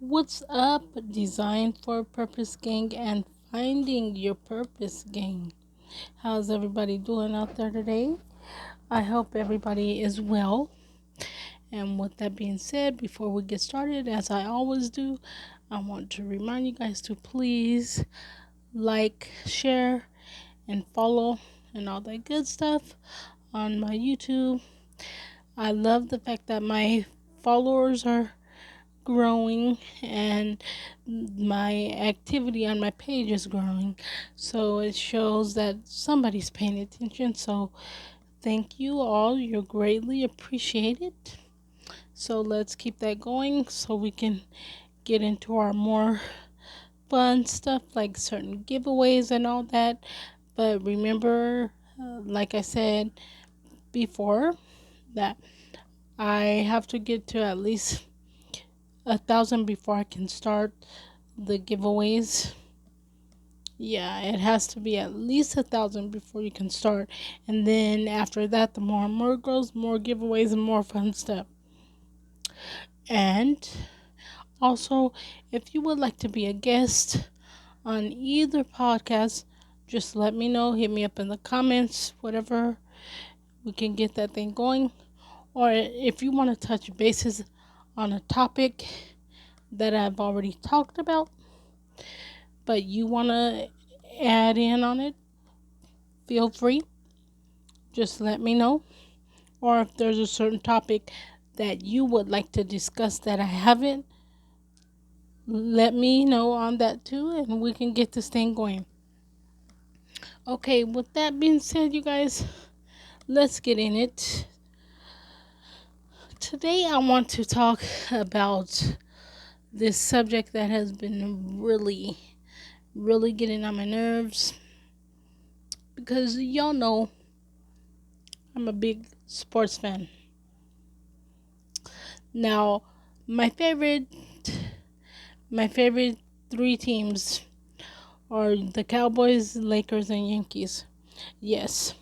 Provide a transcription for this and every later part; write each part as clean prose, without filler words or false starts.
What's up, Design for Purpose Gang and Finding Your Purpose Gang? How's everybody doing out there today? I hope everybody is well. And with that being said, before we get started, as I always do, I want to remind you guys to please like, share, and follow and all that good stuff on my YouTube. I love the fact that my followers are growing and my activity on my page is growing, so it shows that somebody's paying attention. So thank you all, you're greatly appreciated. So let's keep that going so we can get into our more fun stuff like certain giveaways and all that. But remember, like I said before, that I have to get to at least 1,000 before I can start the giveaways. Yeah, it has to be at least 1,000 before you can start, and then after that, the more and more goes, more giveaways and more fun stuff. And also, if you would like to be a guest on either podcast, just let me know. Hit me up in the comments, whatever. We can get that thing going. Or if you want to touch bases on a topic that I've already talked about, but you want to add in on it, feel free. Just let me know. Or if there's a certain topic that you would like to discuss that I haven't, let me know on that too, and we can get this thing going. Okay, with that being said, you guys, let's get in it. Today, I want to talk about this subject that has been really getting on my nerves because y'all know I'm a big sports fan. Now, my favorite my favorite three teams are the Cowboys, Lakers, and Yankees. Yes.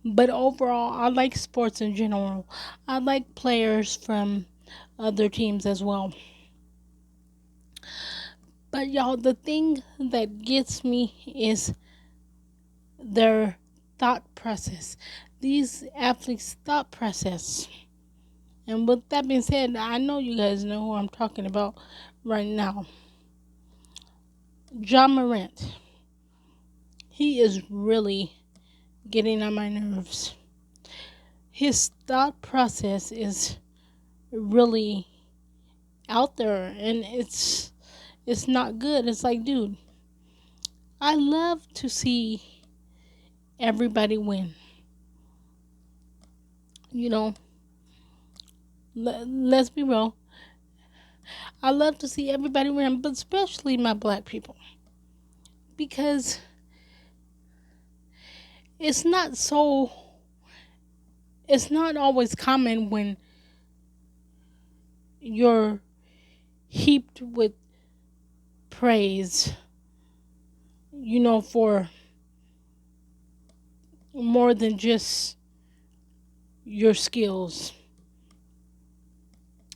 But overall, I like sports in general. I like players from other teams as well. But y'all, the thing that gets me is their thought process. These athletes' thought process. And with that being said, I know you guys know who I'm talking about right now. Ja Morant. He is really getting on my nerves. His thought process is really out there, and it's not good. It's like, dude, I love to see everybody win. You know, let's be real. I love to see everybody win, but especially my black people, because it's not so. It's not always common when you're heaped with praise, for more than just your skills.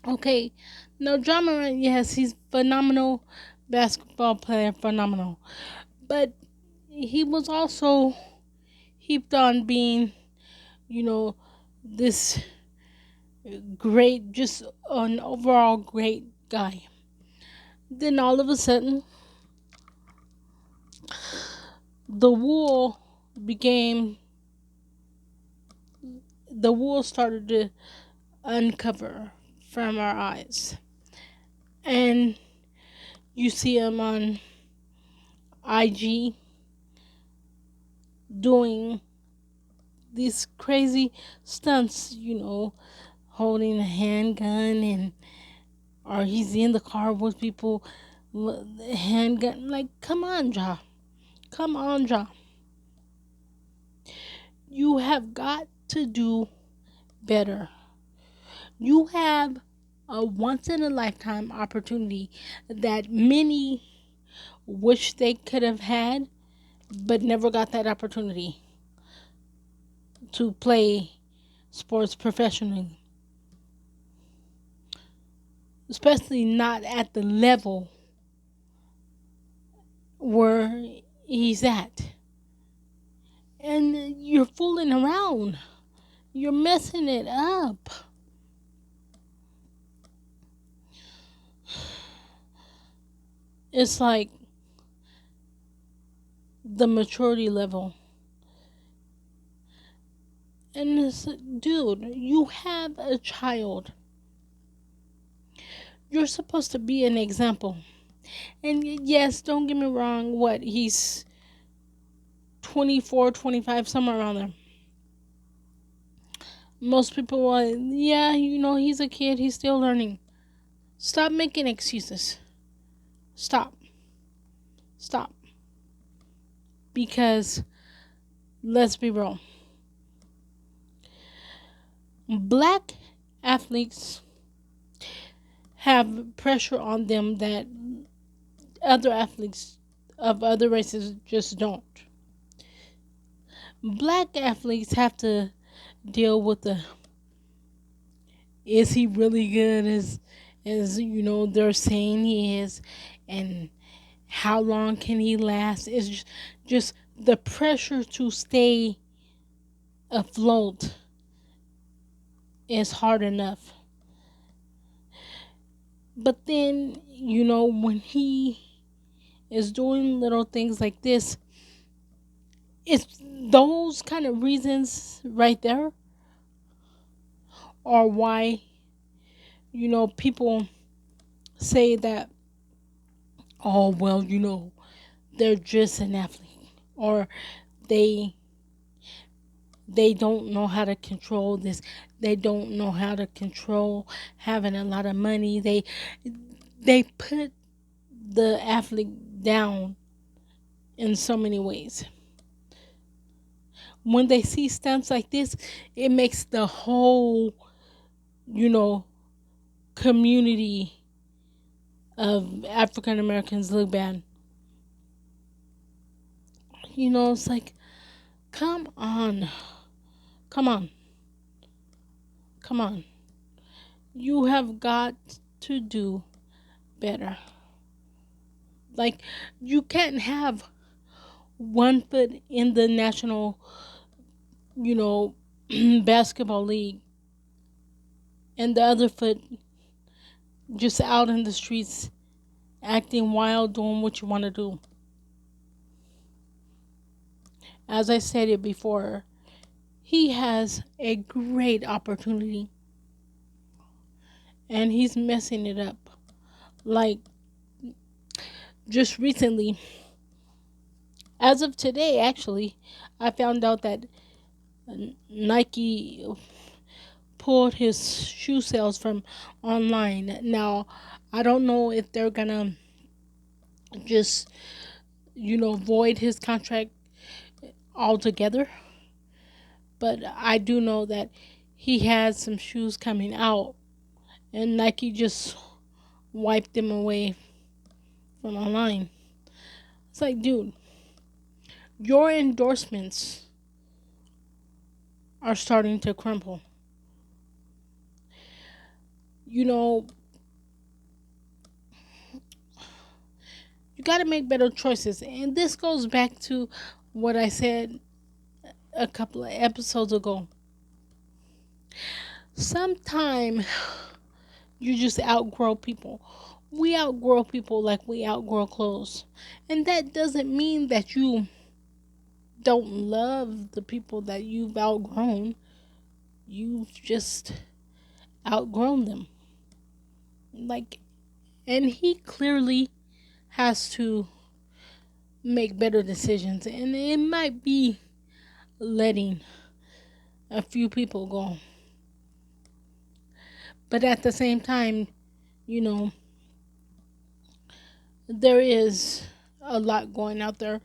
Okay, now John Morant, yes, he's phenomenal basketball player, phenomenal, but he was also heaped on being, you know, this great, just an overall great guy. Then all of a sudden, the wool became, the wool started to uncover from our eyes. And you see him on IG doing these crazy stunts, holding a handgun, and or he's in the car with people with a handgun. Like, come on, Ja. Come on, Ja. You have got to do better. You have a once in a lifetime opportunity that many wish they could have had, but never got that opportunity to play sports professionally. especially not at the level where he's at. And you're fooling around. You're messing it up. It's like the maturity level. And it's, dude, you have a child. You're supposed to be an example. And yes, don't get me wrong, he's 24, 25, somewhere around there. Most people are, yeah, he's a kid, he's still learning. Stop making excuses. Stop. Stop. Because, let's be real. Black athletes have pressure on them that other athletes of other races just don't. Black athletes have to deal with is he really good as they're saying he is, and how long can he last? It's just the pressure to stay afloat is hard enough. But then, when he is doing little things like this, it's those kind of reasons right there are why, people say that, oh, well, they're just an athlete, or they they don't know how to control this. They don't know how to control having a lot of money. They put the athlete down in so many ways. When they see stunts like this, it makes the whole, you know, community of African Americans look bad. It's like, come on. Come on. Come on. You have got to do better. Like, you can't have one foot in the national, you know, basketball league and the other foot just out in the streets acting wild, doing what you want to do. As I said it before, he has a great opportunity and he's messing it up. Like, just recently, as of today, actually, I found out that Nike pulled his shoe sales from online. Now, I don't know if they're gonna just, void his contract altogether, but I do know that he had some shoes coming out and Nike just wiped them away from online. It's like, dude, your endorsements are starting to crumble. You know, you got to make better choices. And this goes back to what I said a couple of episodes ago. Sometimes you just outgrow people. We outgrow people like we outgrow clothes. And that doesn't mean that you don't love the people that you've outgrown. You've just outgrown them. Like, and he clearly has to make better decisions. And it might be letting a few people go. But at the same time, you know, there is a lot going out there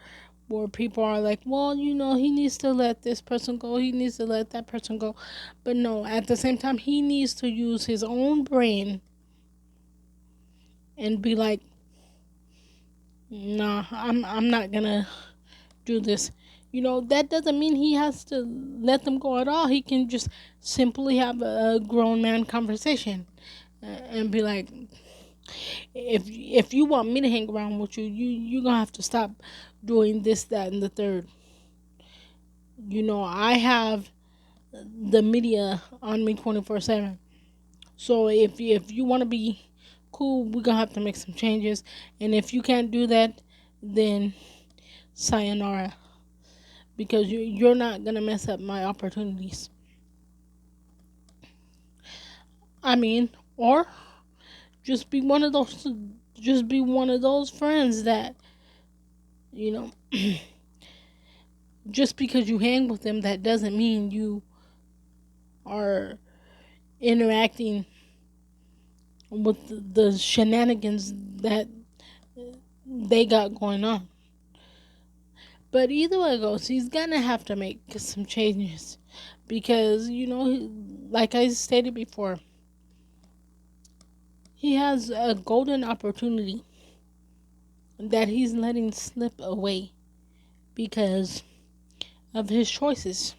where people are like, well, he needs to let this person go, he needs to let that person go. But no, at the same time, he needs to use his own brain and be like, nah, I'm not gonna do this. That doesn't mean he has to let them go at all. He can just simply have a grown man conversation and be like, if you want me to hang around with you, you're gonna have to stop doing this, that, and the third. I have the media on me 24/7. So if you want to be cool, we're gonna have to make some changes. And if you can't do that, then sayonara, because you're not gonna mess up my opportunities. I mean, or just be one of those, friends that you know. Just because you hang with them, that doesn't mean you are interacting with the shenanigans that they got going on. But either way it goes, he's gonna have to make some changes because like I stated before, he has a golden opportunity that he's letting slip away because of his choices.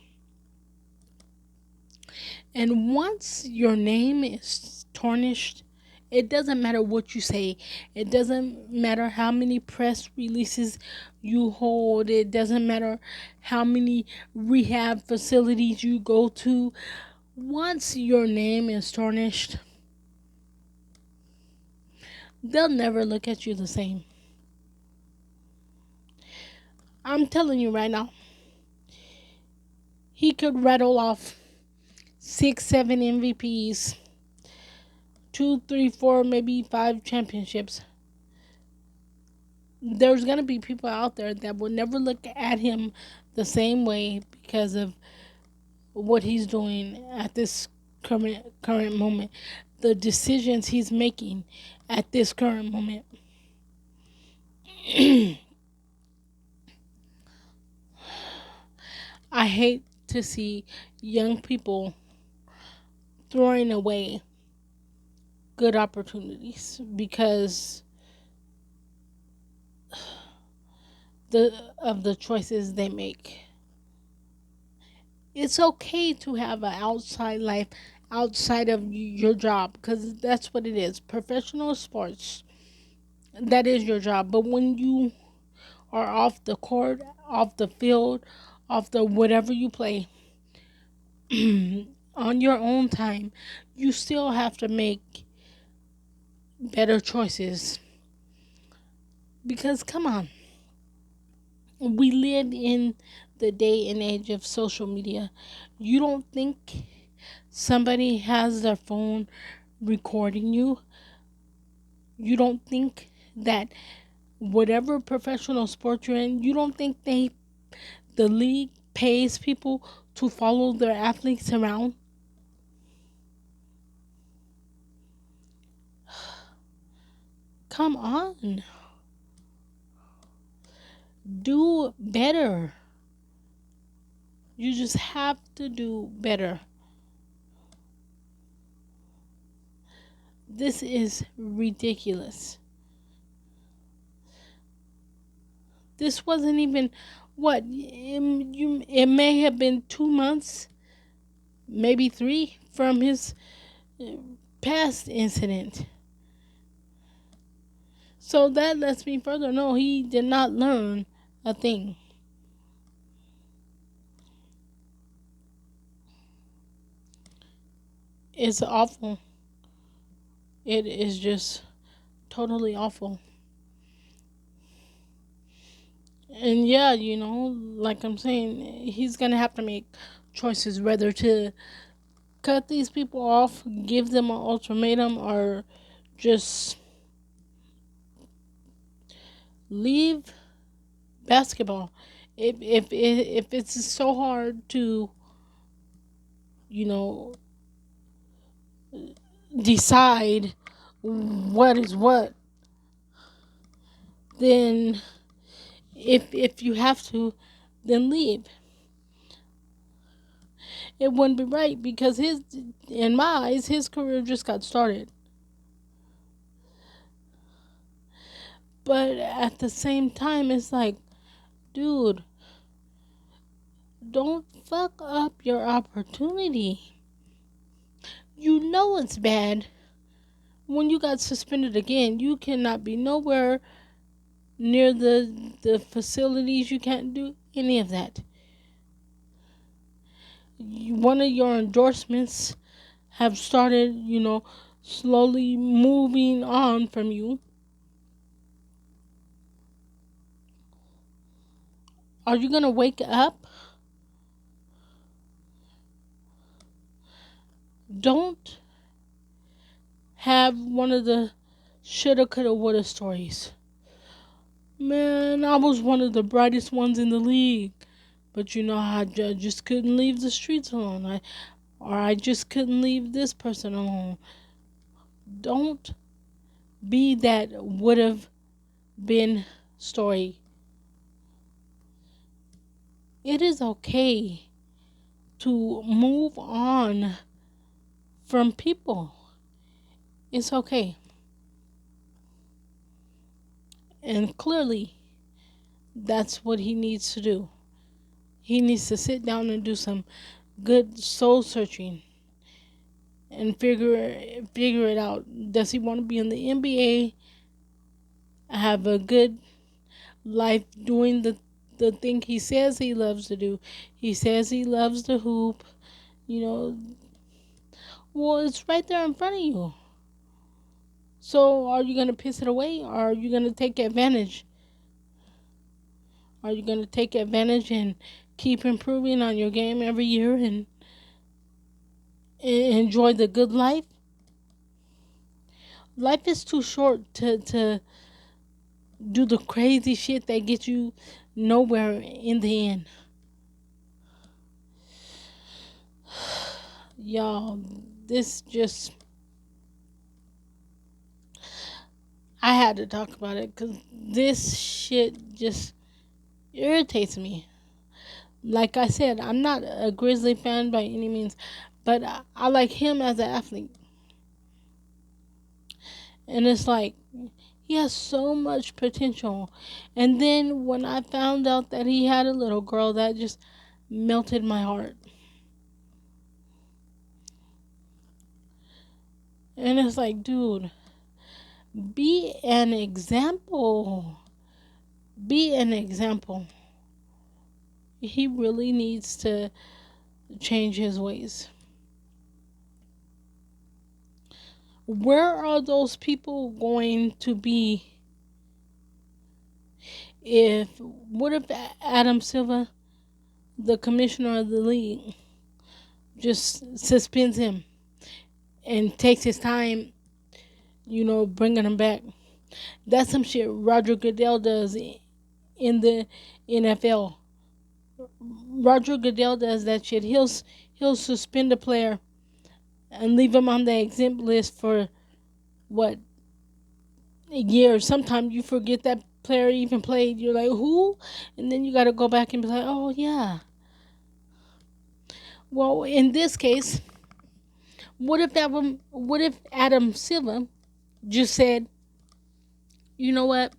And once your name is tarnished, it doesn't matter what you say. It doesn't matter how many press releases you hold. It doesn't matter how many rehab facilities you go to. Once your name is tarnished, they'll never look at you the same. I'm telling you right now, he could rattle off 6, 7 MVPs, 2, 3, 4, maybe 5 championships. There's gonna be people out there that will never look at him the same way because of what he's doing at this current moment, the decisions he's making at this current moment. I hate to see young people throwing away good opportunities because of the choices they make. It's okay to have an outside life outside of your job because that's what it is. Professional sports, that is your job. But when you are off the court, off the field, off the whatever you play, on your own time, you still have to make better choices. Because come on, we live in the day and age of social media. You don't think somebody has their phone recording you? You don't think that whatever professional sport you're in, you don't think the league pays people to follow their athletes around? Come on. Do better. You just have to do better. This is ridiculous. This wasn't even what it may have been 2 months, maybe 3 from his past incident. So that lets me further know he did not learn a thing. It's awful. It is just totally awful. And yeah, like I'm saying, he's gonna have to make choices whether to cut these people off, give them an ultimatum, or just leave basketball. If it's so hard to, you know, decide what is what, then if you have to, then leave. It wouldn't be right because in my eyes, his career just got started. But at the same time, it's like, dude, don't fuck up your opportunity. You know it's bad. when you got suspended again, you cannot be nowhere near the facilities. You can't do any of that. One of your endorsements have started, slowly moving on from you. Are you going to wake up? Don't have one of the shoulda, coulda, woulda stories. Man, I was one of the brightest ones in the league. But I just couldn't leave the streets alone. I just couldn't leave this person alone. Don't be that would have been story. It is okay to move on from people. It's okay. And clearly, that's what he needs to do. He needs to sit down and do some good soul searching and figure it out. Does he want to be in the NBA? Have a good life doing the thing he says he loves to do. He says he loves to hoop. You know, well, it's right there in front of you. So, are you going to piss it away, or are you going to take advantage? Are you going to take advantage and keep improving on your game every year and enjoy the good life? Life is too short to do the crazy shit that gets you nowhere in the end. Y'all, this just. I had to talk about it because this shit just irritates me. Like I said, I'm not a Grizzly fan by any means, but I like him as an athlete. And it's like, he has so much potential. And then when I found out that he had a little girl, that just melted my heart. And it's like, dude, be an example. Be an example. He really needs to change his ways. Where are those people going to be if, what if Adam Silver, the commissioner of the league, just suspends him and takes his time, bringing him back? That's some shit Roger Goodell does in the NFL. Roger Goodell does that shit. He'll suspend a player and leave him on the exempt list for what, a year. Sometimes you forget that player even played. You're like, who? And then you got to go back and be like, oh yeah. Well, in this case, what if Adam Silver just said, you know what,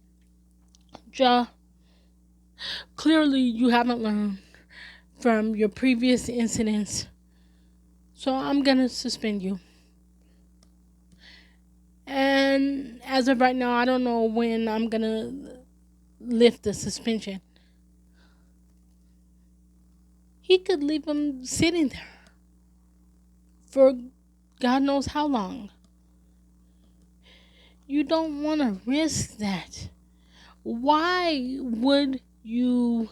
Ja, clearly you haven't learned from your previous incidents, so I'm gonna suspend you. And as of right now, I don't know when I'm gonna lift the suspension. He could leave him sitting there for God knows how long. You don't want to risk that. Why would you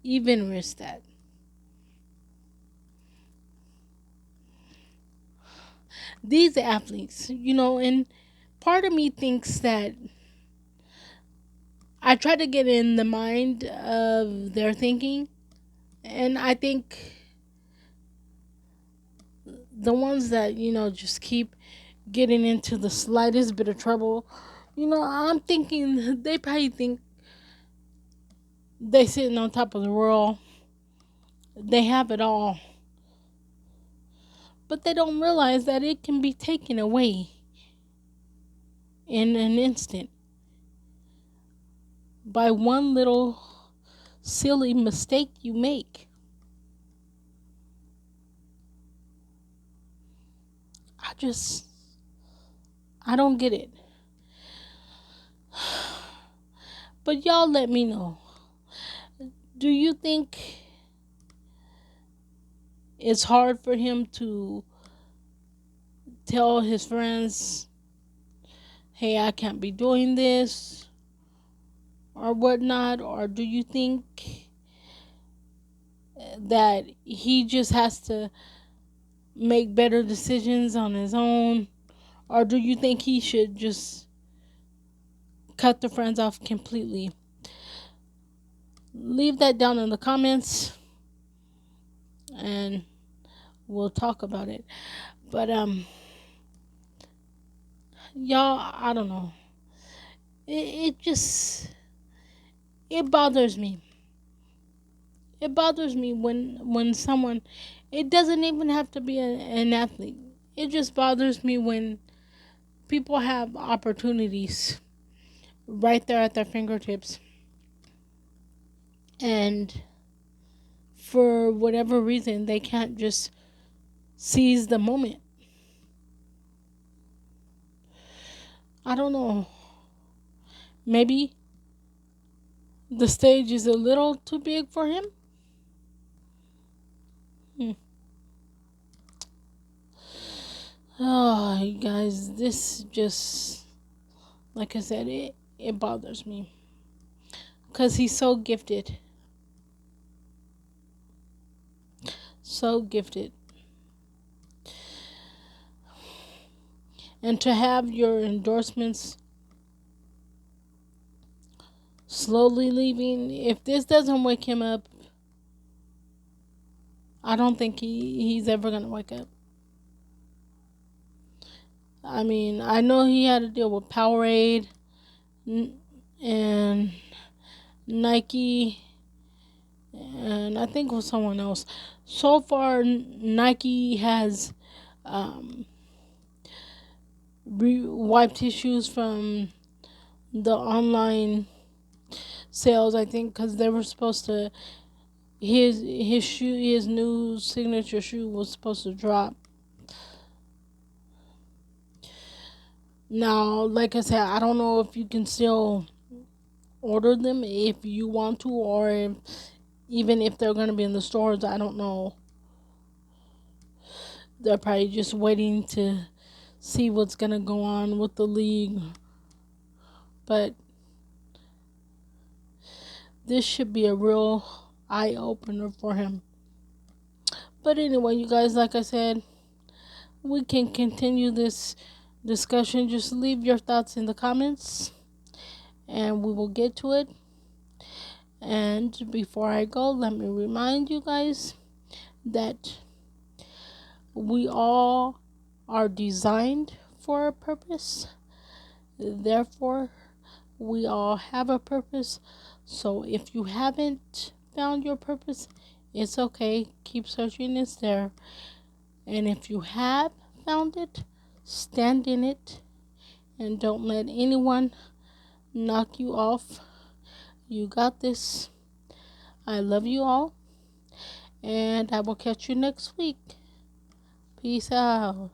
even risk that? These athletes, and part of me thinks that I try to get in the mind of their thinking, and I think the ones that, just keep getting into the slightest bit of trouble, I'm thinking they probably think they sitting on top of the world. They have it all. But they don't realize that it can be taken away in an instant by one little silly mistake you make. I just I don't get it. But y'all let me know. Do you think it's hard for him to tell his friends, hey, I can't be doing this or whatnot? Or do you think that he just has to make better decisions on his own? Or do you think he should just cut the friends off completely? Leave that down in the comments and we'll talk about it. But y'all, I don't know. It just it bothers me. It bothers me when someone, it doesn't even have to be an athlete. It just bothers me when people have opportunities right there at their fingertips, and for whatever reason they can't just seize the moment. I don't know. Maybe the stage is a little too big for him. Hmm. Oh, you guys, this just, like I said, it bothers me because he's so gifted. So gifted. And to have your endorsements slowly leaving, if this doesn't wake him up, I don't think he's ever going to wake up. I mean, I know he had to deal with Powerade and Nike, and I think it was someone else. So far, Nike has wiped his shoes from the online sales. I think because they were supposed to, his new signature shoe was supposed to drop. Now, like I said, I don't know if you can still order them if you want to, or even if they're going to be in the stores. I don't know. They're probably just waiting to see what's going to go on with the league. But this should be a real eye opener for him. But anyway, you guys, like I said, we can continue this discussion. Just leave your thoughts in the comments and we will get to it. And before I go, let me remind you guys that we all are designed for a purpose. Therefore, we all have a purpose. So if you haven't found your purpose, it's okay. Keep searching, it's there. And if you have found it, stand in it and don't let anyone knock you off. You got this. I love you all, and I will catch you next week. Peace out.